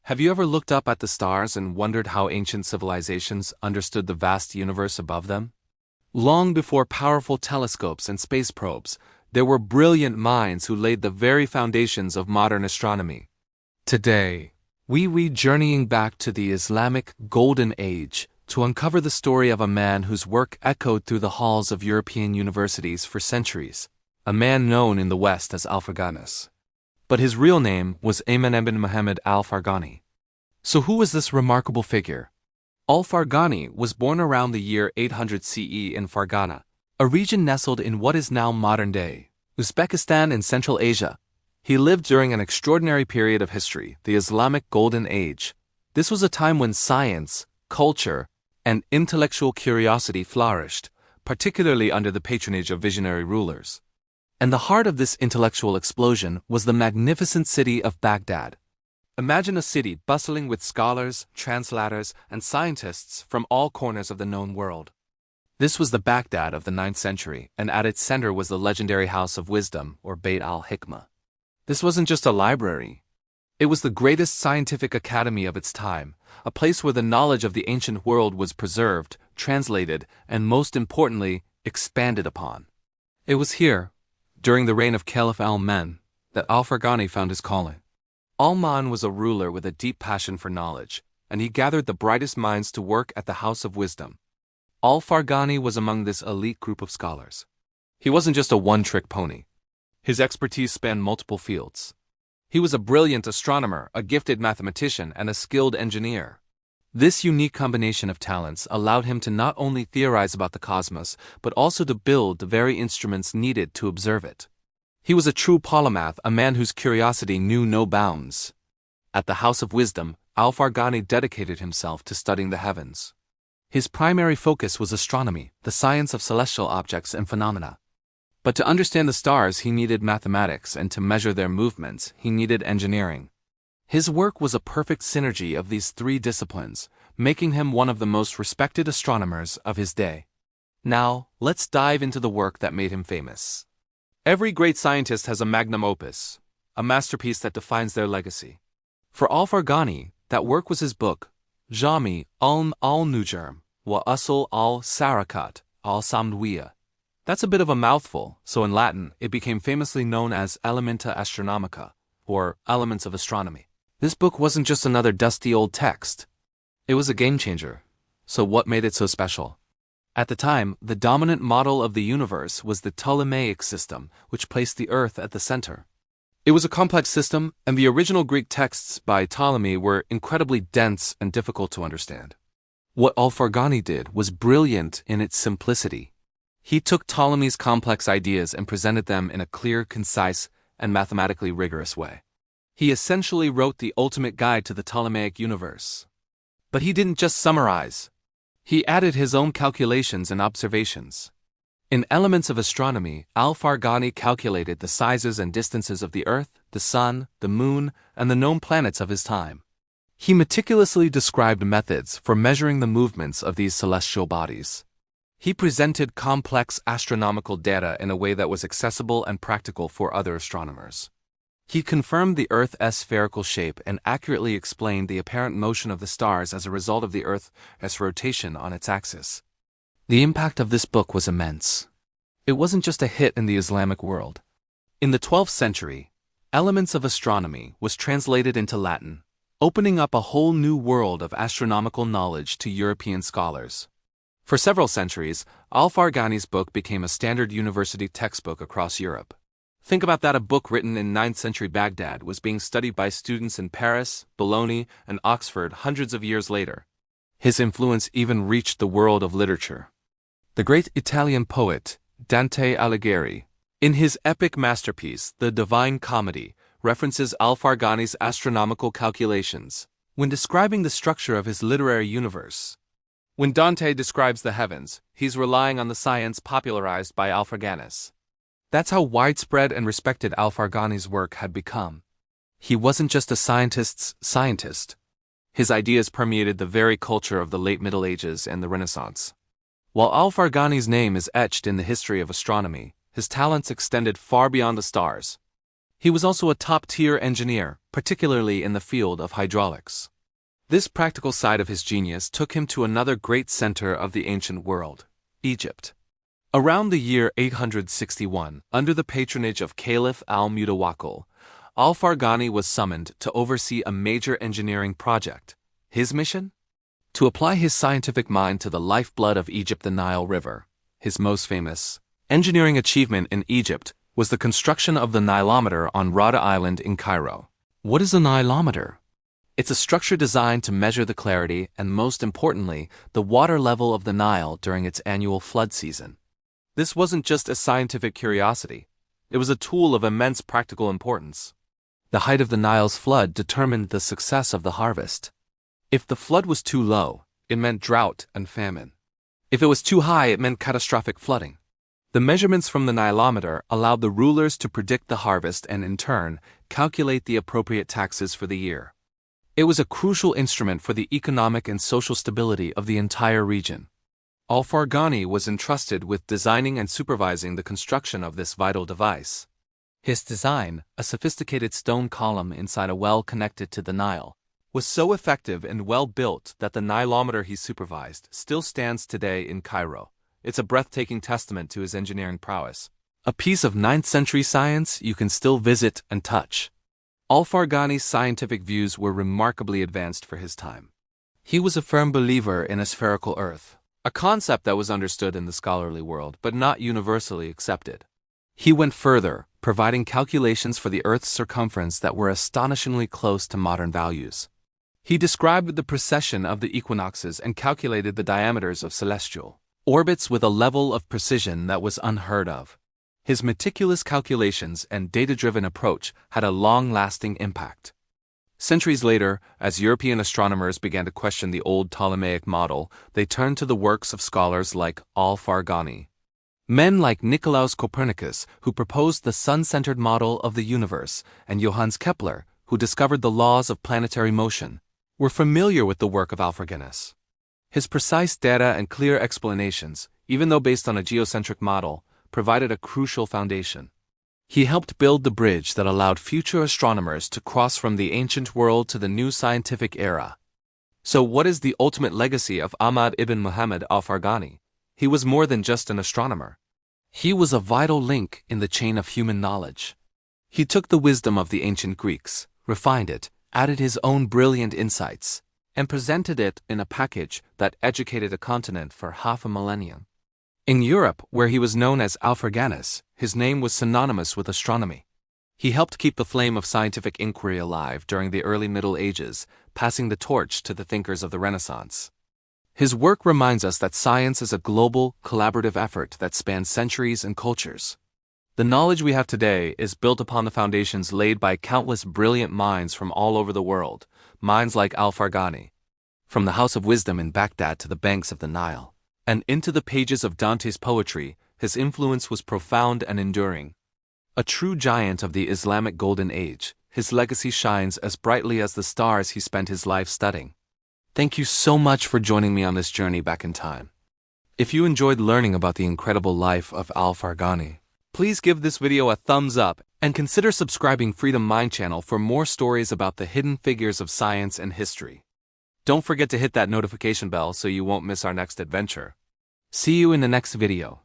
Have you ever looked up at the stars and wondered how ancient civilizations understood the vast universe above them? Long before powerful telescopes and space probes, there were brilliant minds who laid the very foundations of modern astronomy. Today, we're journeying back to the Islamic Golden Age to uncover the story of a man whose work echoed through the halls of European universities for centuries, a man known in the West as Alfraganus. But his real name was Ahmad ibn Muhammad al-Farghani. So who was this remarkable figure? Al-Farghani was born around the year 800 CE in Farghana, a region nestled in what is now modern-day Uzbekistan in Central Asia. He lived during an extraordinary period of history, the Islamic Golden Age. This was a time when science, culture, and intellectual curiosity flourished, particularly under the patronage of visionary rulers. And the heart of this intellectual explosion was the magnificent city of Baghdad. Imagine a city bustling with scholars, translators, and scientists from all corners of the known world. This was the Baghdad of the 9th century, and at its center was the legendary House of Wisdom, or Bayt al-Hikmah. This wasn't just a library. It was the greatest scientific academy of its time, a place where the knowledge of the ancient world was preserved, translated, and most importantly, expanded upon. It was here, during the reign of Caliph al-Man, that al-Farghani found his calling. Al-Man was a ruler with a deep passion for knowledge, and he gathered the brightest minds to work at the House of Wisdom. Al-Farghani was among this elite group of scholars. He wasn't just a one-trick pony. His expertise spanned multiple fields. He was a brilliant astronomer, a gifted mathematician, and a skilled engineer. This unique combination of talents allowed him to not only theorize about the cosmos, but also to build the very instruments needed to observe it. He was a true polymath, a man whose curiosity knew no bounds. At the House of Wisdom, al-Farghani dedicated himself to studying the heavens. His primary focus was astronomy, the science of celestial objects and phenomena. But to understand the stars, he needed mathematics, and to measure their movements, he needed engineering. His work was a perfect synergy of these three disciplines, making him one of the most respected astronomers of his day. Now, let's dive into the work that made him famous. Every great scientist has a magnum opus, a masterpiece that defines their legacy. For al-Farghani, that work was his book, Jami' al-Nujum wa Usul al-Sarakat al-Samdwiya. That's a bit of a mouthful, so in Latin, it became famously known as Elementa Astronomica, or Elements of Astronomy. This book wasn't just another dusty old text. It was a game-changer. So what made it so special? At the time, the dominant model of the universe was the Ptolemaic system, which placed the Earth at the center. It was a complex system, and the original Greek texts by Ptolemy were incredibly dense and difficult to understand. What al-Farghani did was brilliant in its simplicity. He took Ptolemy's complex ideas and presented them in a clear, concise, and mathematically rigorous way. He essentially wrote the ultimate guide to the Ptolemaic universe. But he didn't just summarize. He added his own calculations and observations. In Elements of Astronomy, al-Farghani calculated the sizes and distances of the Earth, the Sun, the Moon, and the known planets of his time. He meticulously described methods for measuring the movements of these celestial bodies. He presented complex astronomical data in a way that was accessible and practical for other astronomers. He confirmed the Earth's spherical shape and accurately explained the apparent motion of the stars as a result of the Earth's rotation on its axis. The impact of this book was immense. It wasn't just a hit in the Islamic world. In the 12th century, Elements of Astronomy was translated into Latin, opening up a whole new world of astronomical knowledge to European scholars. For several centuries, al-Farghani's book became a standard university textbook across Europe. Think about that, a book written in 9th century Baghdad was being studied by students in Paris, Bologna, and Oxford hundreds of years later. His influence even reached the world of literature. The great Italian poet, Dante Alighieri, in his epic masterpiece, The Divine Comedy, references al-Farghani's astronomical calculations when describing the structure of his literary universe. When Dante describes the heavens, he's relying on the science popularized by Alfraganus. That's how widespread and respected al-Farghani's work had become. He wasn't just a scientist's scientist. His ideas permeated the very culture of the late Middle Ages and the Renaissance. While al-Farghani's name is etched in the history of astronomy, his talents extended far beyond the stars. He was also a top-tier engineer, particularly in the field of hydraulics. This practical side of his genius took him to another great center of the ancient world, Egypt. Around the year 861, under the patronage of Caliph al-Mutawakkil, al-Farghani was summoned to oversee a major engineering project. His mission? To apply his scientific mind to the lifeblood of Egypt, the Nile River. His most famous engineering achievement in Egypt was the construction of the Nilometer on Rada Island in Cairo. What is a Nilometer? It's a structure designed to measure the clarity and, most importantly, the water level of the Nile during its annual flood season. This wasn't just a scientific curiosity. It was a tool of immense practical importance. The height of the Nile's flood determined the success of the harvest. If the flood was too low, it meant drought and famine. If it was too high, it meant catastrophic flooding. The measurements from the Nilometer allowed the rulers to predict the harvest and, in turn, calculate the appropriate taxes for the year. It was a crucial instrument for the economic and social stability of the entire region. Al-Farghani was entrusted with designing and supervising the construction of this vital device. His design, a sophisticated stone column inside a well connected to the Nile, was so effective and well built that the Nilometer he supervised still stands today in Cairo. It's a breathtaking testament to his engineering prowess. A piece of 9th century science you can still visit and touch. Al-Farghani's scientific views were remarkably advanced for his time. He was a firm believer in a spherical Earth, a concept that was understood in the scholarly world but not universally accepted. He went further, providing calculations for the Earth's circumference that were astonishingly close to modern values. He described the precession of the equinoxes and calculated the diameters of celestial orbits with a level of precision that was unheard of. His meticulous calculations and data-driven approach had a long-lasting impact. Centuries later, as European astronomers began to question the old Ptolemaic model, they turned to the works of scholars like al-Farghani. Men like Nicolaus Copernicus, who proposed the sun-centered model of the universe, and Johannes Kepler, who discovered the laws of planetary motion, were familiar with the work of Alfraganus. His precise data and clear explanations, even though based on a geocentric model, provided a crucial foundation. He helped build the bridge that allowed future astronomers to cross from the ancient world to the new scientific era. So what is the ultimate legacy of Ahmad ibn Muhammad al-Farghani? He was more than just an astronomer. He was a vital link in the chain of human knowledge. He took the wisdom of the ancient Greeks, refined it, added his own brilliant insights, and presented it in a package that educated a continent for half a millennium. In Europe, where he was known as Alfraganus, his name was synonymous with astronomy. He helped keep the flame of scientific inquiry alive during the early Middle Ages, passing the torch to the thinkers of the Renaissance. His work reminds us that science is a global, collaborative effort that spans centuries and cultures. The knowledge we have today is built upon the foundations laid by countless brilliant minds from all over the world, minds like Al-Farghani. From the House of Wisdom in Baghdad to the banks of the Nile, and into the pages of Dante's poetry, his influence was profound and enduring. A true giant of the Islamic Golden Age, his legacy shines as brightly as the stars he spent his life studying. Thank you so much for joining me on this journey back in time. If you enjoyed learning about the incredible life of Al-Farghani, please give this video a thumbs up and consider subscribing Freedom Mind channel for more stories about the hidden figures of science and history. Don't forget to hit that notification bell so you won't miss our next adventure. See you in the next video.